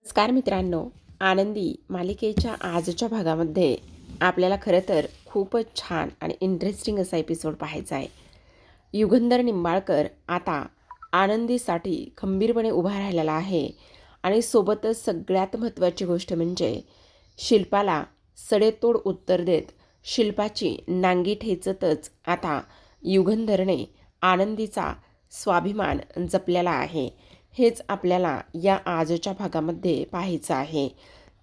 नमस्कार मित्रांनो, आनंदी मालिकेच्या आजच्या भागामध्ये आपल्याला खरं तर खूपच छान आणि इंटरेस्टिंग असा एपिसोड पाहायचा आहे. युगंधर निंबाळकर आता आनंदीसाठी खंबीरपणे उभा राहिलेला आहे आणि सोबतच सगळ्यात महत्त्वाची गोष्ट म्हणजे शिल्पाला सडेतोड उत्तर देत शिल्पाची नांगी ठेचतच आता युगंधरने आनंदीचा स्वाभिमान जपलेला आहे. हेच आपल्याला या आजच्या भागामध्ये पाहायचं आहे.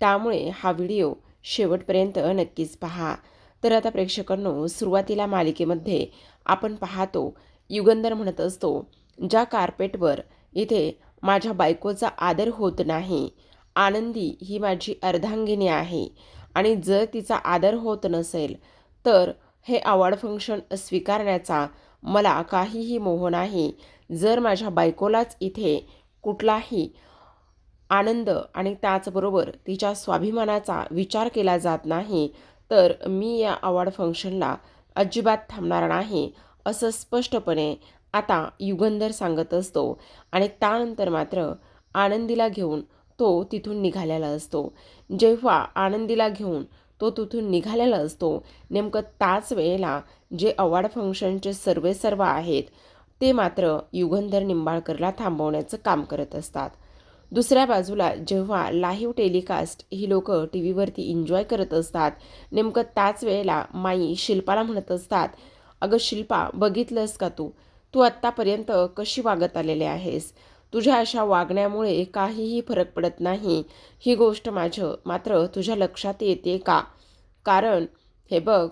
त्यामुळे हा व्हिडिओ शेवटपर्यंत नक्कीच पहा. तर आता प्रेक्षकांनो, सुरुवातीला मालिकेमध्ये आपण पाहतो युगंधर म्हणत असतो, ज्या कार्पेटवर इथे माझ्या बायकोचा आदर होत नाही, आनंदी ही माझी अर्धांगिनी आहे आणि जर तिचा आदर होत नसेल तर हे अवॉर्ड फंक्शन स्वीकारण्याचा मला काहीही मोह नाही. जर माझ्या बायकोलाच इथे कुठलाही आनंद आणि त्याचबरोबर तिच्या स्वाभिमानाचा विचार केला जात नाही तर मी या अवॉर्ड फंक्शनला अजिबात थांबणार नाही, असं स्पष्टपणे आता युगंधर सांगत असतो. आणि त्यानंतर मात्र आनंदीला घेऊन तो तिथून निघालेला असतो. जेव्हा आनंदीला घेऊन तो तिथून निघालेला असतो, नेमकं त्याच वेळेला जे अवॉर्ड फंक्शनचे सर्वेसर्वा आहेत ते मात्र युगंधर निंबाळकरला थांबवण्याचं काम करत असतात. दुसऱ्या बाजूला जेव्हा लाईव्ह टेलिकास्ट ही लोक टी व्हीवरती एन्जॉय करत असतात, नेमकं त्याच वेळेला माई शिल्पाला म्हणत असतात, अगं शिल्पा, बघितलंस का तू आत्तापर्यंत कशी वागत आलेले आहेस. तुझ्या अशा वागण्यामुळे काहीही फरक पडत नाही. ही गोष्ट मात्र तुझ्या लक्षात येते का? कारण हे बघ,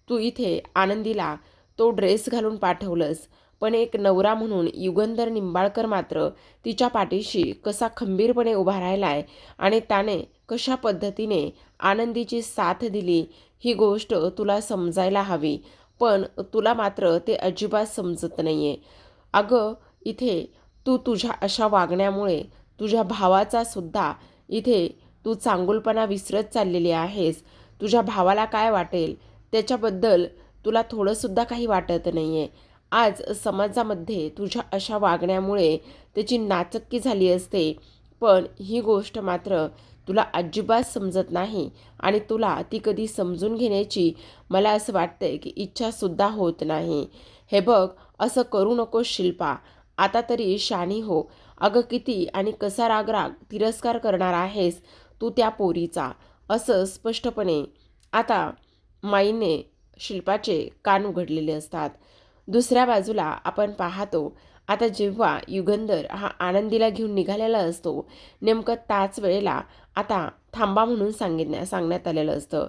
तू इथे आनंदीला तो ड्रेस घालून पाठवलंस, पण एक नवरा म्हणून युगंधर निंबाळकर मात्र तिच्या पाठीशी कसा खंबीरपणे उभा राहिलाय आणि त्याने कशा पद्धतीने आनंदीची साथ दिली, ही गोष्ट तुला समजायला हवी. पण तुला मात्र ते अजिबात समजत नाहीये. अगं, इथे तुझ्या अशा वागण्यामुळे तुझ्या भावाचा सुद्धा इथे तू चांगुलपणा विसरत चाललेली आहेस. तुझ्या भावाला काय वाटेल त्याच्याबद्दल तुला थोडंसुद्धा काही वाटत नाहीये. आज समाजामध्ये तुझ्या अशा वागण्यामुळे त्याची नाचक्की झाली असते, पण ही गोष्ट मात्र तुला अजिबात समजत नाही आणि तुला ती कधी समजून घेण्याची मला असं वाटतंय की इच्छासुद्धा होत नाही. हे बघ, असं करू नकोस शिल्पा, आता तरी शहाणी हो. अगं, किती आणि कसा राग तिरस्कार करणार आहेस तू त्या पोरीचा, असं स्पष्टपणे आता माईने शिल्पाचे कान उघडलेले असतात. दुसऱ्या बाजूला आपण पाहतो आता जेव्हा युगंधर हा आनंदीला घेऊन निघालेला असतो, नेमकं त्याच वेळेला आता थांबा म्हणून सांगण्यात आलेलं असतं.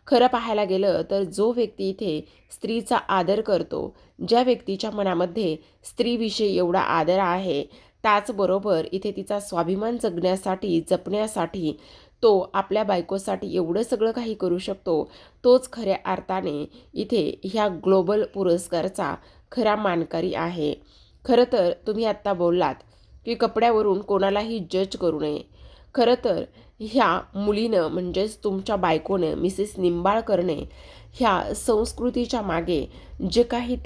खरं पाहायला गेलं तर जो व्यक्ती इथे स्त्रीचा आदर करतो, ज्या व्यक्तीच्या मनामध्ये स्त्रीविषयी एवढा आदर आहे, त्याचबरोबर इथे तिचा स्वाभिमान जपण्यासाठी तो आपल्या बायकोसाठी एवढं सगळं काही करू शकतो, तोच खऱ्या अर्थाने इथे ह्या ग्लोबल पुरस्कारचा खरा मानकरी आहे. खरं तर तुम्ही आत्ता बोललात की कपड्यावरून कोणालाही जज करू नये. खरं तर ह्या मुलीनं म्हणजेच तुमच्या बायकोनं मिसेस निंबाळकरने ह्या संस्कृतीच्या मागे जे काही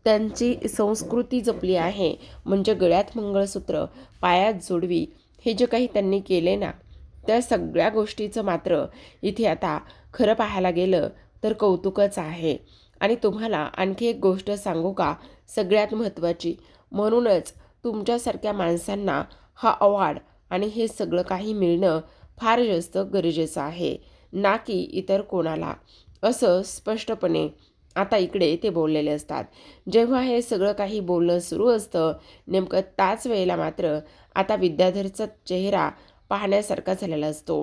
त्यांची संस्कृती जपली आहे, म्हणजे गळ्यात मंगळसूत्र, पायात जोडवी, हे जे काही त्यांनी केले ना, त्या सगळ्या गोष्टीचं मात्र इथे आता खरं पाहायला गेलं तर कौतुकच आहे. आणि तुम्हाला आणखी एक गोष्ट सांगू का, सगळ्यात महत्त्वाची, म्हणूनच तुमच्यासारख्या माणसांना हा अवॉर्ड आणि हे सगळं काही मिळणं फार जास्त गरजेचं आहे, ना की इतर कोणाला, असं स्पष्टपणे आता इकडे ते बोललेले असतात. जेव्हा हे सगळं काही बोलणं सुरू असतं, नेमकं त्याच वेळेला मात्र आता विद्याधरचा चेहरा पाहण्यासारखा झालेला असतो.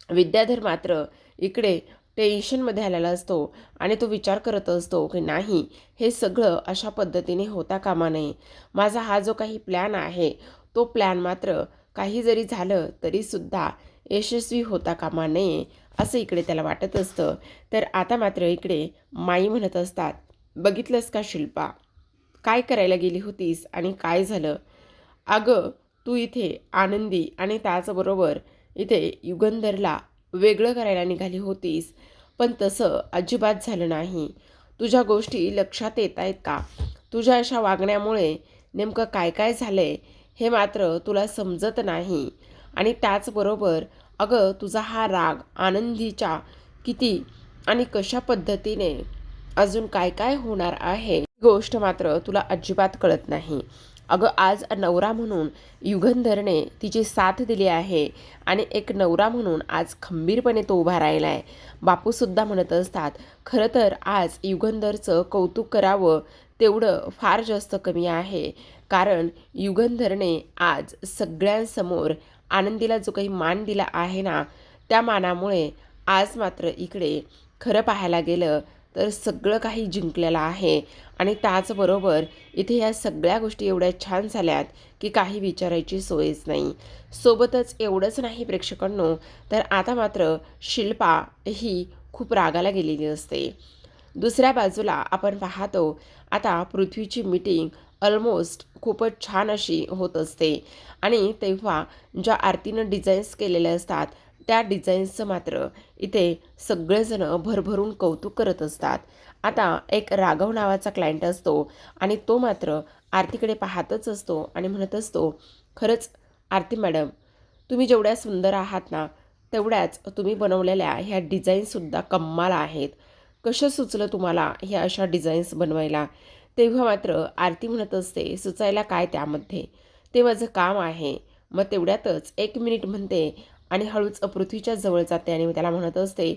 विद्याधर मात्र इकडे टेन्शनमध्ये आलेला असतो आणि तो विचार करत असतो की नाही, हे सगळं अशा पद्धतीने होता कामा नये. माझा हा जो काही प्लॅन आहे तो प्लॅन मात्र काही जरी झालं तरीसुद्धा यशस्वी होता कामा नये, असं इकडे त्याला वाटत असतं. तर आता मात्र इकडे माई म्हणत असतात, बघितलंस का शिल्पा, काय करायला गेली होतीस आणि काय झालं. अगं, तू इथे आनंदी आणि त्याचबरोबर इथे युगंधरला वेगळं करायला निघाली होतीस, पण तसं अजिबात झालं नाही. तुझ्या गोष्टी लक्षात येत आहेत का? तुझ्या अशा वागण्यामुळे नेमकं काय काय झालंय हे मात्र तुला समजत नाही. आणि त्याचबरोबर अगं तुझा हा राग आनंदीच्या किती आणि कशा पद्धतीने अजून काय काय होणार आहे ही गोष्ट मात्र तुला अजिबात कळत नाही. अगं आज नवरा म्हणून युगंधरने तिची साथ दिली आहे आणि एक नवरा म्हणून आज खंबीरपणे तो उभा राहिला आहे. बापूसुद्धा म्हणत असतात, खरं तर आज युगंधरचं कौतुक करावं तेवढं फार जास्त कमी आहे. कारण युगंधरने आज सगळ्यांसमोर आनंदीला जो काही मान दिला आहे ना, त्या मानामुळे आज मात्र इकडे खरं पाहायला गेलं तर सगळं काही जिंकलेलं आहे. आणि त्याचबरोबर इथे या सगळ्या गोष्टी एवढ्या छान झाल्यात की काही विचारायची सोयच नाही. सोबतच एवढंच नाही प्रेक्षकांनो, तर आता मात्र शिल्पा ही खूप रागाला गेलेली असते. दुसऱ्या बाजूला आपण पाहतो आता पृथ्वीची मीटिंग ऑलमोस्ट खूपच छान अशी होत असते. आणि तेव्हा ज्या आरतीनं डिझाईन्स केलेल्या असतात त्या डिझाईन्सचं मात्र इथे सगळेजण भरभरून कौतुक करत असतात. आता एक राघव नावाचा क्लायंट असतो आणि तो मात्र आरतीकडे पाहतच असतो आणि म्हणत असतो, खरंच आरती मॅडम, तुम्ही जेवढ्या सुंदर आहात ना, तेवढ्याच तुम्ही बनवलेल्या ह्या डिझाईन्ससुद्धा कमाल आहेत. कसं सुचलं तुम्हाला ह्या अशा डिझाईन्स बनवायला? तेव्हा मात्र आरती म्हणत असते, सुचायला काय त्यामध्ये, ते माझं काम आहे. मग तेवढ्यातच 1 मिनिट म्हणते आणि हळूच पृथ्वीच्या जवळ जाते आणि त्याला म्हणत असते,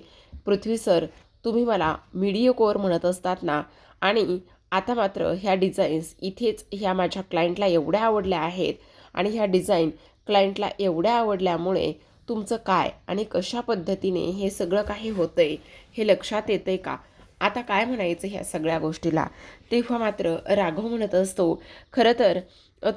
पृथ्वी सर, तुम्ही मला मीडियोकोअर म्हणत असतात ना, आणि आता मात्र ह्या डिझाईन्स इथेच ह्या माझ्या क्लायंटला एवढ्या आवडल्या आहेत आणि ह्या डिझाईन क्लायंटला एवढ्या आवडल्यामुळे तुमचं काय आणि कशा पद्धतीने हे सगळं काही होतंय हे लक्षात येतंय का? आता काय म्हणायचं ह्या सगळ्या गोष्टीला? तेव्हा मात्र राघव म्हणत असतो, खरं तर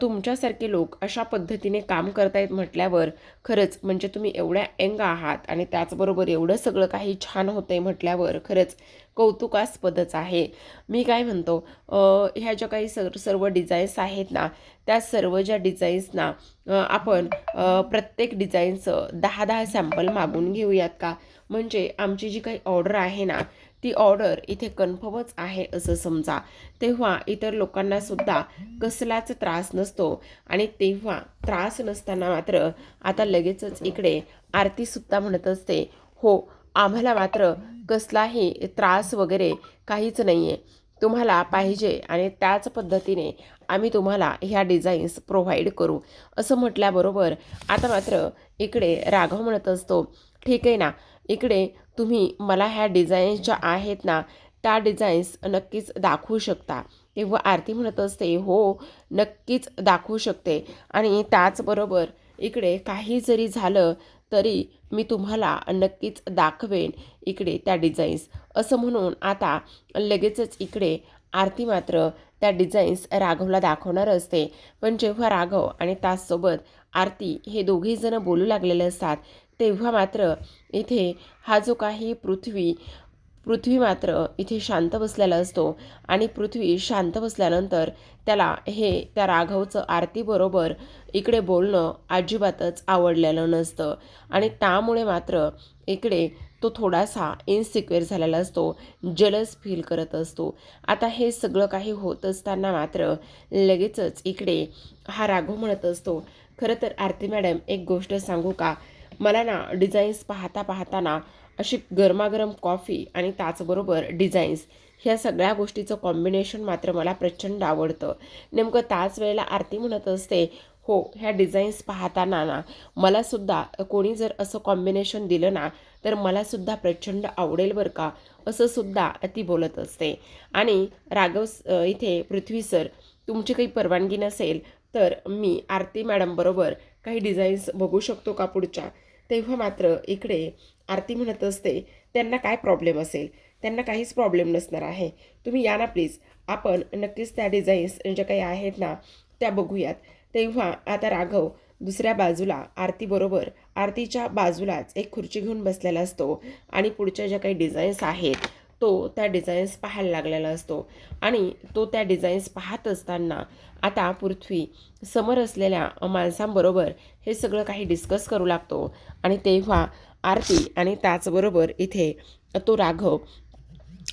तुमच्यासारखे लोक अशा पद्धतीने काम करतायत म्हटल्यावर खरंच म्हणजे तुम्ही एवढ्या यंग आहात आणि त्याचबरोबर एवढं सगळं काही छान होतंय म्हटल्यावर खरंच कौतुकास्पदच आहे. मी काय म्हणतो, ह्या ज्या काही सर्व डिझाईन्स आहेत ना, त्या सर्व ज्या डिझाईन्सना आपण प्रत्येक डिझाईनचं 10-10 सॅम्पल मागून घेऊयात का? म्हणजे आमची जी काही ऑर्डर आहे ना, ती ऑर्डर इथे कन्फर्मच आहे असं समजा. तेव्हा इतर लोकांना सुद्धा कसलाच त्रास नसतो. आणि तेव्हा त्रास नसताना मात्र आता लगेचच इकडे आरतीसुद्धा म्हणत असते, हो, आम्हाला मात्र कसलाही त्रास वगैरे काहीच नाही आहे. तुम्हाला पाहिजे आणि त्याच पद्धतीने आम्ही तुम्हाला ह्या डिझाईन्स प्रोव्हाइड करू. असं म्हटल्याबरोबर आता मात्र इकडे राघव म्हणत असतो, ठीक आहे ना, इकडे तुम्ही मला ह्या डिझाईन्स ज्या आहेत ना, त्या डिझाईन्स नक्कीच दाखवू शकता. तेव्हा आरती म्हणत असते, हो, नक्कीच दाखवू शकते. आणि त्याचबरोबर इकडे काही जरी झालं तरी मी तुम्हाला नक्कीच दाखवेन इकडे त्या डिझाईन्स. असं म्हणून आता लगेचच इकडे आरती मात्र त्या डिझाईन्स राघवला दाखवणार असते. पण जेव्हा राघव आणि त्याचसोबत आरती हे दोघेजणं बोलू लागलेले असतात, तेव्हा मात्र इथे हा जो काही पृथ्वी मात्र इथे शांत बसलेला असतो. आणि पृथ्वी शांत बसल्यानंतर त्याला हे त्या राघवचं आरतीबरोबर इकडे बोलणं अजिबातच आवडलेलं नसतं. आणि त्यामुळे मात्र इकडे तो थोडासा इनसिक्युअर झालेला असतो, जलस फील करत असतो. आता हे सगळं काही होत असताना मात्र लगेचच इकडे हा राघव म्हणत असतो, खरं तर आरती मॅडम, एक गोष्ट सांगू का? मला ना डिझाईन्स पाहता ना अशी गरमागरम कॉफी आणि त्याचबरोबर डिझाईन्स ह्या सगळ्या गोष्टीचं कॉम्बिनेशन मात्र मला प्रचंड आवडतं. नेमकं त्याच वेळेला आरती म्हणत असते, हो, ह्या डिझाईन्स पाहताना ना मलासुद्धा कोणी जर असं कॉम्बिनेशन दिलं ना तर मलासुद्धा प्रचंड आवडेल बरं का, असं सुद्धा ती बोलत असते. आणि राघव इथे, पृथ्वी सर, तुमची काही परवानगी नसेल तर मी आरती मॅडमबरोबर काही डिझाईन्स बघू शकतो का पुढच्या? तेव्हा मात्र इकडे आरती म्हणत असते, त्यांना काय प्रॉब्लेम असेल? त्यांना काहीच प्रॉब्लेम नसणार आहे. तुम्ही या ना प्लीज, आपण नक्कीच त्या डिझाईन्स ज्या काही आहेत ना त्या बघूयात. तेव्हा आता राघव दुसऱ्या बाजूला आरतीबरोबर, आरतीच्या बाजूलाच एक खुर्ची घेऊन बसलेला असतो आणि पुढच्या ज्या काही डिझाईन्स आहेत तो त्या डिझाईन्स पाहायला लागलेला असतो. आणि तो त्या डिझाईन्स पाहत असताना आता पृथ्वी समोर असलेल्या माणसांबरोबर हे सगळं काही डिस्कस करू लागतो. आणि तेव्हा आरती आणि त्याचबरोबर इथे तो राघव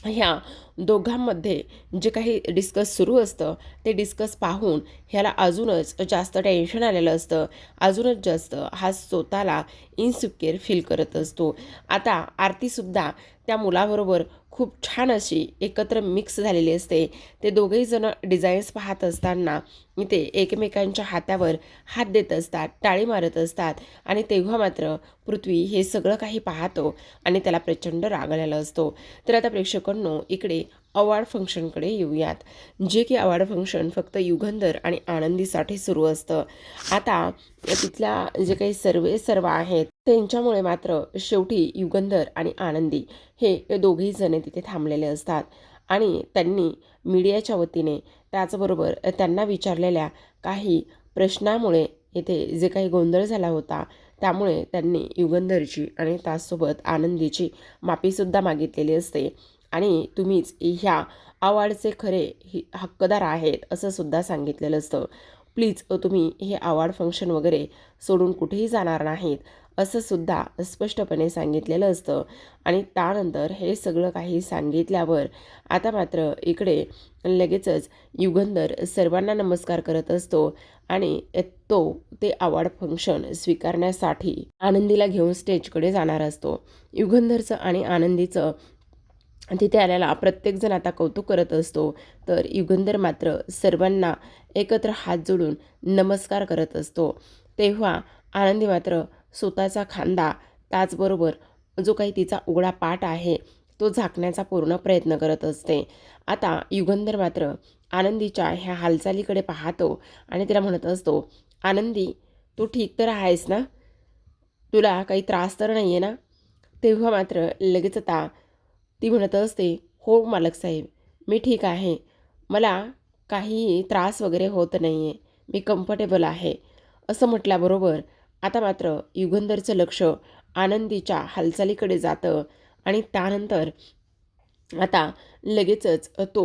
ह्या दोघांमध्ये जे काही डिस्कस सुरू असतं ते डिस्कस पाहून ह्याला अजूनच जास्त टेन्शन आलेलं असतं, अजूनच जास्त हा स्वतःला इन्सिक्युअर फील करत असतो. आता आरतीसुद्धा त्या मुलाबरोबर खूप छान अशी एकत्र मिक्स झालेली असते. ते दोघेही जण डिझाईन्स पाहत असताना इथे एकमेकांच्या हातावर हात देत असतात, टाळी मारत असतात आणि तेव्हा मात्र पृथ्वी हे सगळं काही पाहतो आणि त्याला प्रचंड राग आलेला असतो. तर आता प्रेक्षकांनो इकडे अवॉर्ड फंक्शनकडे येऊयात, जे की अवॉर्ड फंक्शन फक्त युगंधर आणि आनंदीसाठी सुरू असतं. आता तिथल्या जे काही सर्व आहेत त्यांच्यामुळे मात्र शेवटी युगंधर आणि आनंदी हे दोघेही जण तिथे थांबलेले असतात आणि त्यांनी मीडियाच्या वतीने त्याचबरोबर त्यांना विचारलेल्या काही प्रश्नामुळे इथे जे काही गोंधळ झाला होता त्यामुळे त्यांनी युगंधरची आणि त्याचसोबत आनंदीची माफीसुद्धा मागितलेली असते आणि तुम्हीच ह्या अवॉर्डचे खरे हक्कदार आहेत असं सुद्धा सांगितलेलं असतं. प्लीज तुम्ही हे अवॉर्ड फंक्शन वगैरे सोडून कुठेही जाणार नाहीत असं सुद्धा स्पष्टपणे सांगितलेलं असतं. आणि त्यानंतर हे सगळं काही सांगितल्यावर आता मात्र इकडे लगेचच युगंधर सर्वांना नमस्कार करत असतो आणि तो ते अवॉर्ड फंक्शन स्वीकारण्यासाठी आनंदीला घेऊन स्टेजकडे जाणार असतो. युगंधरचं आणि आनंदीचं तिथे आल्याला प्रत्येकजण आता कौतुक करत असतो. तर युगंधर मात्र सर्वांना एकत्र हात जोडून नमस्कार करत असतो. तेव्हा आनंदी मात्र स्वतःचा खांदा त्याचबरोबर जो काही तिचा उघडा पाठ आहे तो झाकण्याचा पूर्ण प्रयत्न करत असते. आता युगंधर मात्र आनंदीच्या ह्या हालचालीकडे पाहतो आणि तिला म्हणत असतो, आनंदी तू ठीक तर आहेस ना? तुला काही त्रास तर नाही आहे ना? तेव्हा मात्र लगेच आता ती म्हणत असते, हो मालक साहेब, मी ठीक आहे. मला काहीही त्रास वगैरे होत नाही आहे. मी कम्फर्टेबल आहे. असं म्हटल्याबरोबर आता मात्र युगंधरचं लक्ष आनंदीच्या हालचालीकडे जातं आणि त्यानंतर आता लगेचच तो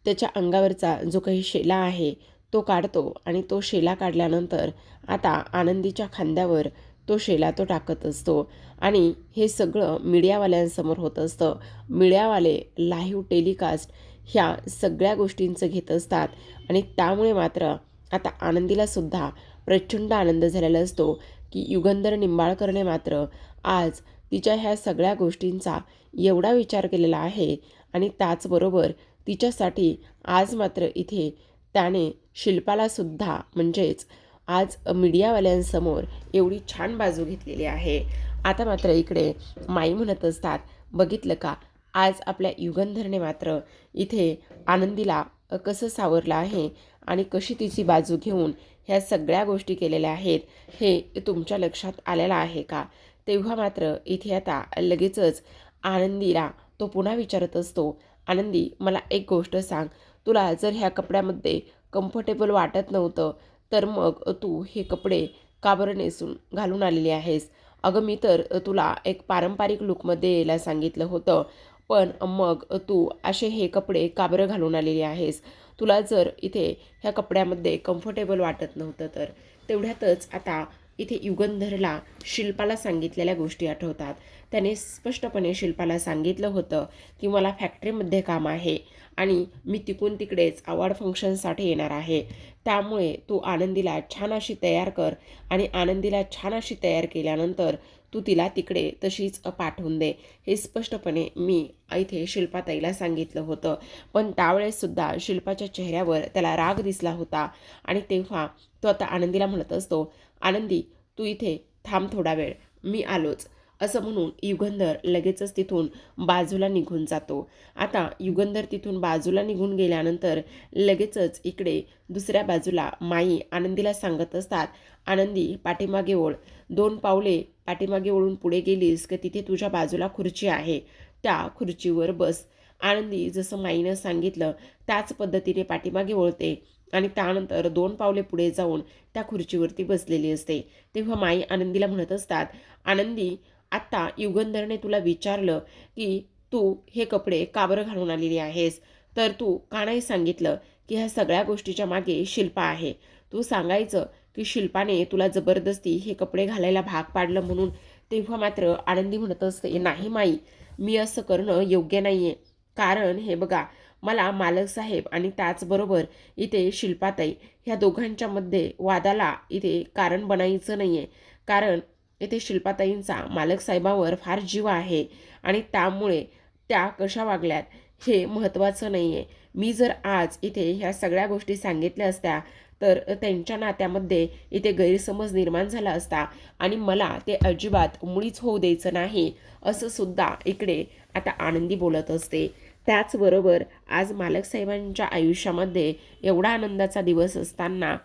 त्याच्या अंगावरचा जो काही शेला आहे तो काढतो आणि तो शेला काढल्यानंतर आता आनंदीच्या खांद्यावर तो शेला तो टाकत असतो आणि हे सगळं मीडियावाल्यांसमोर होत असतं. मीडियावाले लाईव्ह टेलिकास्ट ह्या सगळ्या गोष्टींचं घेत असतात आणि त्यामुळे मात्र आता आनंदीलासुद्धा प्रचंड आनंद झालेला असतो की युगंधर निंबाळकरने मात्र आज तिच्या ह्या सगळ्या गोष्टींचा एवढा विचार केलेला आहे आणि त्याचबरोबर तिच्यासाठी आज मात्र इथे त्याने शिल्पालासुद्धा म्हणजेच आज मीडियावाल्यांसमोर एवढी छान बाजू घेतलेली आहे. आता मात्र इकडे माई म्हणत असतात, बघितलं का आज आपल्या युगंधरने मात्र इथे आनंदीला कसं सावरलं आहे आणि कशी तिची बाजू घेऊन ह्या सगळ्या गोष्टी केलेल्या आहेत हे तुमच्या लक्षात आलेलं आहे का? तेव्हा मात्र इथे आता लगेचच आनंदीला तो पुन्हा विचारत असतो, आनंदी मला एक गोष्ट सांग, तुला जर ह्या कपड्यामध्ये कम्फर्टेबल वाटत नव्हतं तर मग तू हे कपडे का बरं नेसून घालून आलेली आहेस? अगं मी तर तुला एक पारंपरिक लुकमध्ये यायला सांगितलं होतं, पण मग तू असे हे कपडे का बरं घालून आलेली आहेस? तुला जर इथे ह्या कपड्यामध्ये कम्फर्टेबल वाटत नव्हतं तर. तेवढ्यातच आता इथे युगंधरला शिल्पाला सांगितलेल्या गोष्टी आठवतात. त्याने स्पष्टपणे शिल्पाला सांगितलं होतं की मला फॅक्टरीमध्ये काम आहे आणि मी तिकून तिकडेच अवॉर्ड फंक्शनसाठी येणार आहे. त्यामुळे तू आनंदीला छान अशी तयार कर आणि आनंदीला छान अशी तयार केल्यानंतर तू तिला तिकडे तशीच पाठवून दे. हे स्पष्टपणे मी इथे शिल्पाताईला सांगितलं होतं. पण त्यावेळेससुद्धा शिल्पाच्या चेहऱ्यावर त्याला राग दिसला होता आणि तेव्हा तो आता आनंदीला म्हणत असतो, आनंदी तू इथे थांब थोडा वेळ, मी आलोच. असं म्हणून युगंधर लगेचच तिथून बाजूला निघून जातो. आता युगंधर तिथून बाजूला निघून गेल्यानंतर लगेचच इकडे दुसऱ्या बाजूला माई आनंदीला सांगत असतात, आनंदी पाठीमागे ओढ, 2 पावले पाठीमागे ओढून पुढे गेलीस की तिथे तुझ्या बाजूला खुर्ची आहे, त्या खुर्चीवर बस. आनंदी जसं माईनं सांगितलं त्याच पद्धतीने पाठीमागे वळते आणि त्यानंतर 2 पावले पुढे जाऊन त्या खुर्चीवरती बसलेली असते. तेव्हा माई आनंदीला म्हणत असतात, आनंदी आत्ता युगंधरने तुला विचारलं की तू हे कपडे का बरं घालून आलेली आहेस, तर तू का नाही सांगितलं की ह्या सगळ्या गोष्टीच्या मागे शिल्पा आहे. तू सांगायचं की शिल्पाने तुला जबरदस्ती हे कपडे घालायला भाग पाडलं म्हणून. तेव्हा मात्र आनंदी म्हणत असते, नाही माई, मी असं करणं योग्य नाही आहे. कारण हे बघा, मला मालक साहेब आणि त्याचबरोबर इथे शिल्पाताई ह्या दोघांच्या मध्ये वादाला इथे कारण बनायचं नाही आहे. कारण इथे शिल्पाताईंचा मालक साहेबांवर फार जीव आहे आणि त्यामुळे त्या कशा वागल्यात हे महत्त्वाचं नाही आहे. मी जर आज इथे ह्या सगळ्या गोष्टी सांगितल्या असत्या तर त्यांच्या नात्यामध्ये इथे गैरसमज निर्माण झाला असता आणि मला ते अजिबात मुळीच होऊ द्यायचं नाही, असं सुद्धा इकडे आता आनंदी बोलत असते. त्याचबरोबर आज मालक साहेबांच्या आयुष्यामध्ये एवढा आनंदाचा दिवस असताना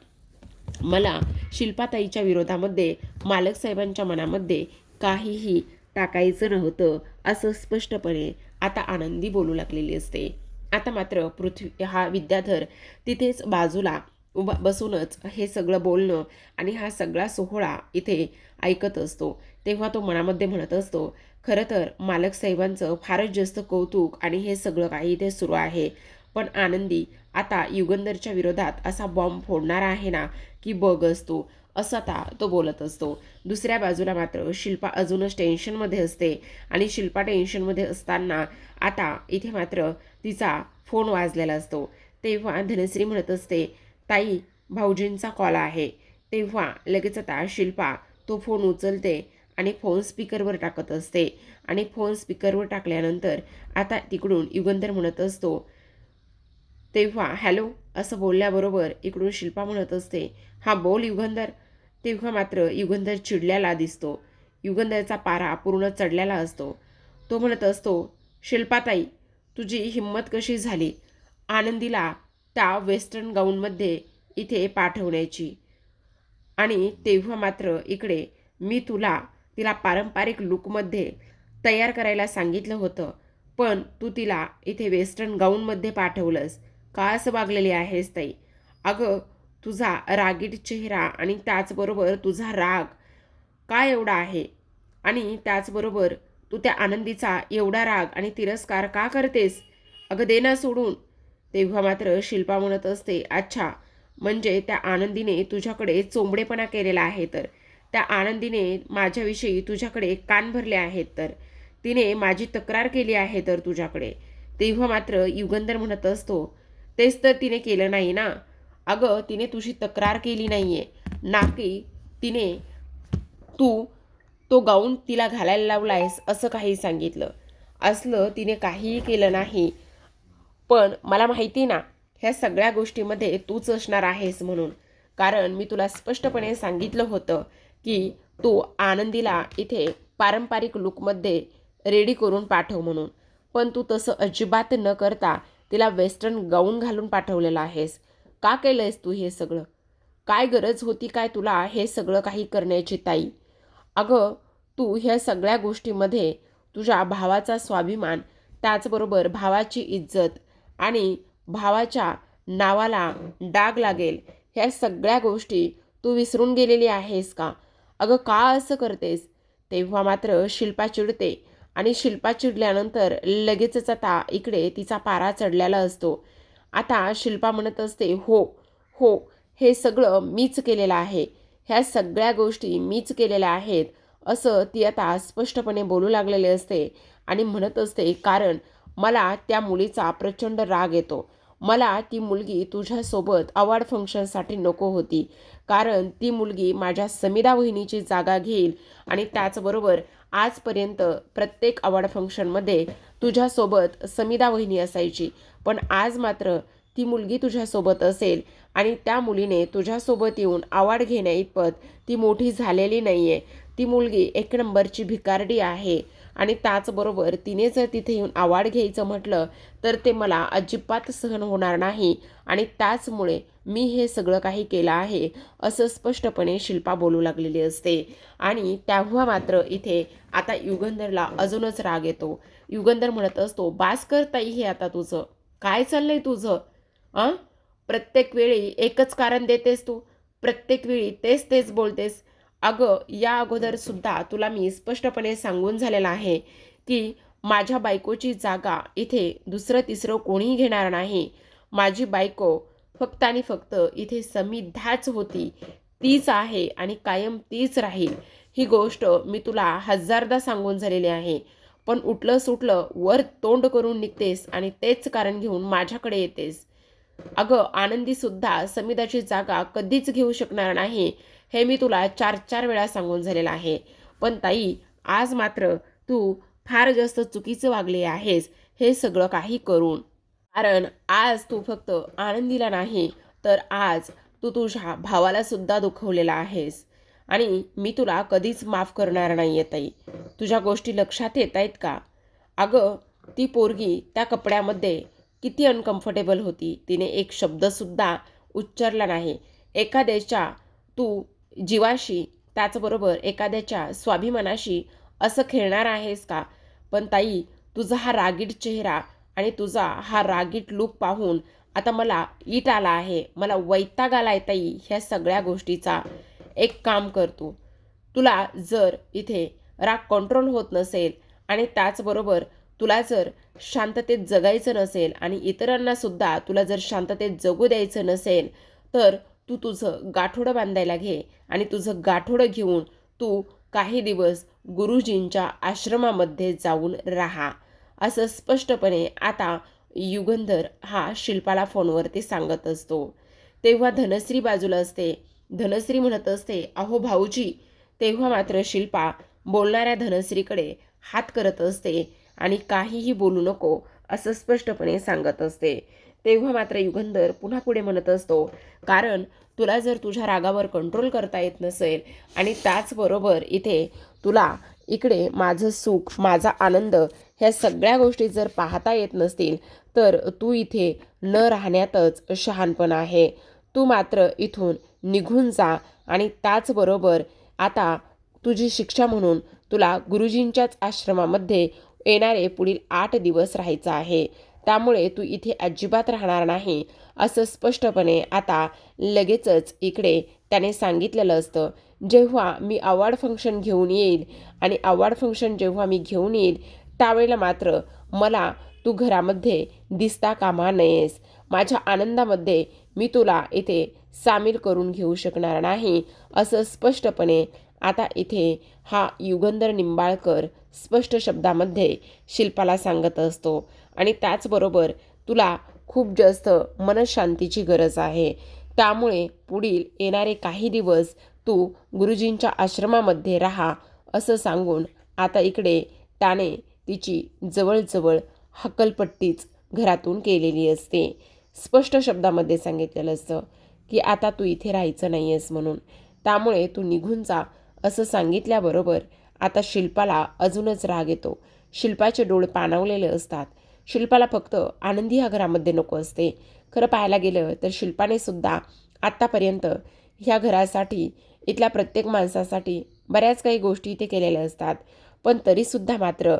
मला शिल्पाताईच्या विरोधामध्ये मालक साहेबांच्या मनामध्ये काहीही टाकायचं नव्हतं, असं स्पष्टपणे आता आनंदी बोलू लागलेली असते. आता मात्र पृथ्वी हा विद्याधर तिथेच बाजूला उभा बसूनच हे सगळं बोलणं आणि हा सगळा सोहळा इथे ऐकत असतो. तेव्हा तो मनामध्ये म्हणत असतो, खरं तर मालक साहेबांचं फारच जास्त कौतुक आणि हे सगळं काही इथे सुरू आहे, पण आनंदी आता युगंधरच्या विरोधात असा बॉम्ब फोडणार आहे ना की बघ असतो, असं आता तो बोलत असतो. दुसऱ्या बाजूला मात्र शिल्पा अजूनच टेन्शनमध्ये असते आणि शिल्पा टेन्शनमध्ये असताना आता इथे मात्र तिचा फोन वाजलेला असतो. तेव्हा धनश्री म्हणत असते, ताई भाऊजींचा कॉल आहे. तेव्हा लगेच आता शिल्पा तो फोन उचलते आणि फोन स्पीकरवर टाकत असते आणि फोन स्पीकरवर टाकल्यानंतर आता तिकडून युगंधर म्हणत असतो. तेव्हा हॅलो असं बोलल्याबरोबर इकडून शिल्पा म्हणत असते, हां बोल युगंधर. तेव्हा मात्र युगंधर चिडल्याला दिसतो. युगंधरचा पारा पूर्ण चढलेला असतो. तो म्हणत असतो, शिल्पाताई तुझी हिंमत कशी झाली आनंदीला त्या वेस्टर्न गाऊनमध्ये इथे पाठवण्याची? आणि तेव्हा मात्र इकडे मी तिला पारंपरिक लुकमध्ये तयार करायला सांगितलं होतं, पण तू तिला इथे वेस्टर्न गाऊनमध्ये पाठवलंस. का असं वागलेली आहेस ताई? अगं तुझा रागीट चेहरा आणि त्याचबरोबर तुझा राग काय एवढा आहे? आणि त्याचबरोबर तू त्या आनंदीचा एवढा राग आणि तिरस्कार का करतेस? अगं दे ना सोडून. तेव्हा मात्र शिल्पा म्हणत असते, अच्छा म्हणजे त्या आनंदीने तुझ्याकडे चोंबडेपणा केलेला आहे तर त्या आनंदीने माझ्याविषयी तुझ्याकडे कान भरले आहेत तर तिने माझी तक्रार केली आहे तर तुझ्याकडे. तेव्हा मात्र युगंधर म्हणत असतो, तेच तर तिने केलं नाही ना. अगं तिने तुझी तक्रार केली नाहीये ना की तिने तू तो गाऊन तिला घालायला लावलायस असं काही सांगितलं. असलं तिने काहीही केलं नाही, पण मला माहिती ना ह्या सगळ्या गोष्टीमध्ये तूच असणार आहेस म्हणून. कारण मी तुला स्पष्टपणे सांगितलं होतं की तू आनंदीला इथे पारंपरिक लुकमध्ये रेडी करून पाठव म्हणून, पण तू तसं अजिबात न करता तिला वेस्टर्न गाऊन घालून पाठवलेलं आहेस. का केलंयस तू हे सगळं? काय गरज होती काय तुला हे सगळं काही करण्याची ताई? अगं तू ह्या सगळ्या गोष्टीमध्ये तुझ्या भावाचा स्वाभिमान, त्याचबरोबर भावाची इज्जत आणि भावाच्या नावाला डाग लागेल ह्या सगळ्या गोष्टी तू विसरून गेलेली आहेस का? अगं का असं करतेस? तेव्हा मात्र शिल्पा चिडते आणि शिल्पा चिडल्यानंतर लगेचच आता इकडे तिचा पारा चढलेला असतो. आता शिल्पा म्हणत असते, हो हो हे सगळं मीच केलेलं आहे, ह्या सगळ्या गोष्टी मीच केलेल्या आहेत, असं ती आता स्पष्टपणे बोलू लागलेले असते आणि म्हणत असते, कारण मला त्या मुलीचा प्रचंड राग येतो. मला ती मुलगी तुझ्यासोबत अवॉर्ड फंक्शनसाठी नको होती, कारण ती मुलगी माझ्या समिधा वहिनीची जागा घेईल आणि त्याचबरोबर आजपर्यंत प्रत्येक अवॉर्ड फंक्शनमध्ये तुझ्यासोबत समिधा वहिनी असायची, पण आज मात्र ती मुलगी तुझ्यासोबत असेल आणि त्या मुलीने तुझ्यासोबत येऊन अवॉर्ड घेण्याइतपत ती मोठी झालेली नाही आहे. ती मुलगी एक नंबरची भिकारडी आहे आणि त्याचबरोबर तिने जर तिथे येऊन अवॉर्ड घ्यायचं म्हटलं तर ते मला अजिबात सहन होणार नाही आणि त्याचमुळे मी हे सगळं काही केलं आहे, असं स्पष्टपणे शिल्पा बोलू लागलेली असते. आणि तेव्हा मात्र इथे आता युगंधरला अजूनच राग येतो. युगंधर म्हणत असतो, बास कर ताई हे आता तुझं. काय चाललंय तुझं? प्रत्येक वेळी एकच कारण देतेस तू, प्रत्येक वेळी तेच तेच बोलतेस. अगं या अगोदर सुद्धा तुला मी स्पष्टपणे सांगून झालेलं आहे की माझ्या बायकोची जागा इथे दुसरं तिसरं कोणीही घेणार नाही. माझी बायको फक्त आणि फक्त इथे समिधाच होती, तीच आहे आणि कायम तीच राहील. ही गोष्ट मी तुला हजारदा सांगून झालेली आहे, पण उठलं सुटलं वर तोंड करून निघतेस आणि तेच कारण घेऊन माझ्याकडे येतेस. अगं आनंदी सुद्धा समिधाची जागा कधीच घेऊ शकणार नाही, हे मी तुला 4-4 वेळा सांगून झालेलं आहे. पण ताई, आज मात्र तू फार जास्त चुकीचं वागले आहेस हे सगळं काही करून. कारण आज तू फक्त आनंदीला नाही, तर आज तू तुझ्या भावाला सुद्धा दुखवलेला आहेस. आणि मी तुला कधीच माफ करणार नाहीये ताई. तुझ्या गोष्टी लक्षात येत आहेत का? अगं, ती पोरगी त्या कपड्यामध्ये किती अनकम्फर्टेबल होती. तिने एक शब्दसुद्धा उच्चारला नाही. एखाद्याच्या तू जीवाशी, त्याचबरोबर एखाद्याच्या स्वाभिमानाशी असं खेळणार आहेस का? पण ताई, तुझा हा रागीट चेहरा आणि तुझा हा रागीट लूक पाहून आता मला ईट आला आहे. मला वैताग आला आहे ताई ह्या सगळ्या गोष्टीचा. एक काम कर तू. तुला जर इथे राग कंट्रोल होत नसेल आणि त्याचबरोबर तुला जर शांततेत जगायचं नसेल आणि इतरांना सुद्धा तुला जर शांततेत जगू द्यायचं नसेल, तर तू तुझं गाठोडं बांधायला घे आणि तुझं गाठोडं घेऊन तू काही दिवस गुरुजींच्या आश्रमामध्ये जाऊन राहा, असं स्पष्टपणे आता युगंधर हा शिल्पाला फोनवरती सांगत असतो. तेव्हा धनश्री बाजूला असते. धनश्री म्हणत असते, अहो भाऊजी. तेव्हा मात्र शिल्पा बोलणाऱ्या धनश्रीकडे हात करत असते आणि काहीही बोलू नको असं स्पष्टपणे सांगत असते. तेव्हा मात्र युगंधर पुन्हा पुढे म्हणत असतो, कारण तुला जर तुझ्या रागावर कंट्रोल करता येत नसेल आणि त्याचबरोबर इथे तुला इकडे माझं सुख, माझा आनंद ह्या सगळ्या गोष्टी जर पाहता येत नसतील, तर तू इथे न राहण्यातच शहाणपण आहे. तू मात्र इथून निघून जा आणि त्याचबरोबर आता तुझी शिक्षा म्हणून तुला गुरुजींच्याच आश्रमामध्ये येणारे पुढील 8 दिवस राहायचं आहे. त्यामुळे तू इथे अजिबात राहणार नाही, असं स्पष्टपणे आता लगेचच इकडे त्याने सांगितलेलं असतं. जेव्हा मी अवॉर्ड फंक्शन घेऊन येईल आणि अवॉर्ड फंक्शन जेव्हा मी घेऊन येईल, त्यावेळेला मात्र मला तू घरामध्ये दिसता कामा नयेस. माझ्या आनंदामध्ये मी तुला इथे सामील करून घेऊ शकणार नाही, असं स्पष्टपणे आता इथे हा युगंधर निंबाळकर स्पष्ट शब्दामध्ये शिल्पाला सांगत असतो. आणि त्याचबरोबर तुला खूप जास्त मनशांतीची गरज आहे. त्यामुळे पुढील येणारे काही दिवस तू गुरुजींच्या आश्रमामध्ये राहा, असं सांगून आता इकडे त्याने तिची जवळजवळ हकलपट्टीच घरातून केलेली असते. स्पष्ट शब्दामध्ये सांगितलेलं असतं की आता तू इथे राहायचं नाही आहेस म्हणून, त्यामुळे तू निघून जा, असं सांगितल्याबरोबर आता शिल्पाला अजूनच राग येतो. शिल्पाचे डोळे पाणावलेले असतात. शिल्पाला फक्त आनंदी ह्या घरामध्ये नको असते. खरं पाहायला गेलं तर शिल्पाने सुद्धा आत्तापर्यंत ह्या घरासाठी, इथल्या प्रत्येक माणसासाठी बऱ्याच काही गोष्टी इथे केलेल्या असतात. पण तरीसुद्धा मात्र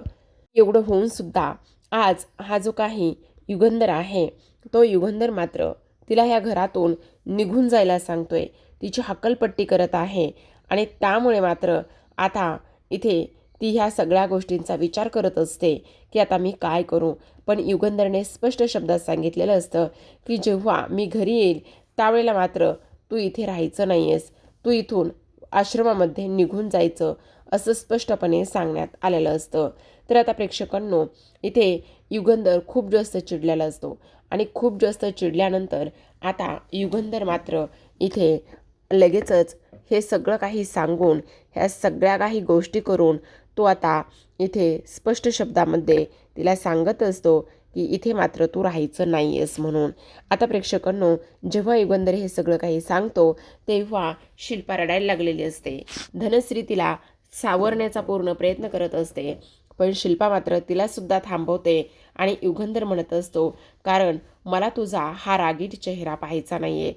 एवढं होऊन सुद्धा आज हा जो काही युगंधर आहे, तो युगंधर मात्र तिला ह्या घरातून निघून जायला सांगतोय. तिची हक्कलपट्टी करत आहे आणि त्यामुळे मात्र आता इथे ती ह्या सगळ्या गोष्टींचा विचार करत असते की आता मी काय करू. पण युगंधरने स्पष्ट शब्दात सांगितलेलं असतं की जेव्हा मी घरी येईल त्यावेळेला मात्र तू इथे राहायचं नाही आहेस, तू इथून आश्रमामध्ये निघून जायचं, असं स्पष्टपणे सांगण्यात आलेलं असतं. तर आता प्रेक्षकांनो, इथे युगंधर खूप जास्त चिडलेला असतो आणि खूप जास्त चिडल्यानंतर आता युगंधर मात्र इथे लगेचच हे सगळं काही सांगून, ह्या सगळ्या काही गोष्टी करून तो आता इथे स्पष्ट शब्दामध्ये तिला सांगत असतो की इथे मात्र तू राहायचं नाही आहेस म्हणून. आता प्रेक्षकांनो, जेव्हा युगंधर हे सगळं काही सांगतो तेव्हा शिल्पा रडायला लागलेली असते. धनश्री तिला सावरण्याचा पूर्ण प्रयत्न करत असते, पण शिल्पा मात्र तिलासुद्धा थांबवते आणि युगंधर म्हणत असतो, कारण मला तुझा हा रागीट चेहरा पाहायचा नाही आहे.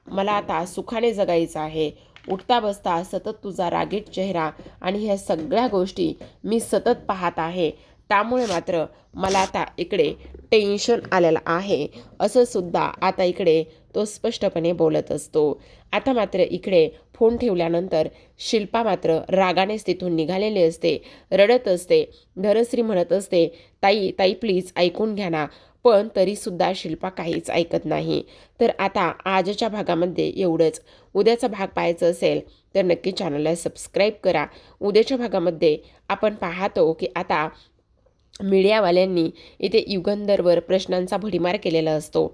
मला आता सुखाने जगायचं आहे. उठता बसता सतत तुझा रागीट चेहरा आणि ह्या सगळ्या गोष्टी मी सतत पाहत आहे. त्यामुळे मात्र मला आता इकडे टेन्शन आलेलं आहे, असं सुद्धा आता इकडे तो स्पष्टपणे बोलत असतो. आता मात्र इकडे फोन ठेवल्यानंतर शिल्पा मात्र रागानेच तिथून निघालेली असते, रडत असते. धनश्री म्हणत असते, ताई ताई प्लीज ऐकून घ्या ना. पण तरीसुद्धा शिल्पा काहीच ऐकत नाही. तर आता आजच्या भागामध्ये एवढंच. उद्याचा भाग पाहायचा असेल तर नक्की चॅनलला सबस्क्राईब करा. उद्याच्या भागामध्ये आपण पाहतो की आता मीडियावाल्यांनी इथे युगंधरवर प्रश्नांचा भडीमार केलेला असतो.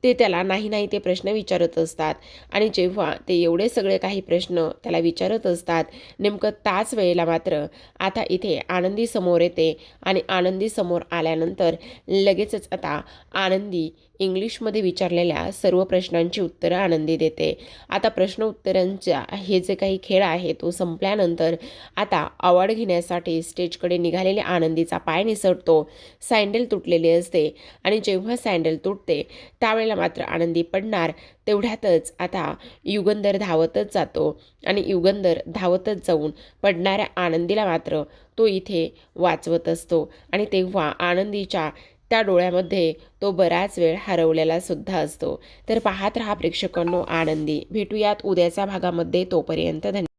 ते त्याला नाही ते प्रश्न विचारत असतात आणि जेव्हा ते एवढे सगळे काही प्रश्न त्याला विचारत असतात, नेमकं त्याच वेळेला मात्र आता इथे आनंदी समोर येते आणि आनंदी समोर आल्यानंतर लगेचच आता आनंदी इंग्लिशमध्ये विचारलेल्या सर्व प्रश्नांची उत्तरं आनंदी देते. आता प्रश्न उत्तरांचा हे जे काही खेळ आहे तो संपल्यानंतर आता अवॉर्ड घेण्यासाठी स्टेजकडे निघालेल्या आनंदीचा पाय निसटतो. सँडल तुटलेली असते आणि जेव्हा सँडल तुटते त्यावेळेला मात्र आनंदी पडणार. तेवढ्यातच आता युगंधर धावतच जातो आणि युगंधर धावतच जाऊन पडणाऱ्या आनंदीला मात्र तो इथे वाचवत असतो आणि तेव्हा आनंदीच्या त्या डोळ्यामध्ये तो बराच वेळ हरवलेला सुद्धा असतो. तर पाहत रहा प्रेक्षकांनो आनंदी. भेटूयात उद्याच्या भागामध्ये. तोपर्यंत धन्यवाद.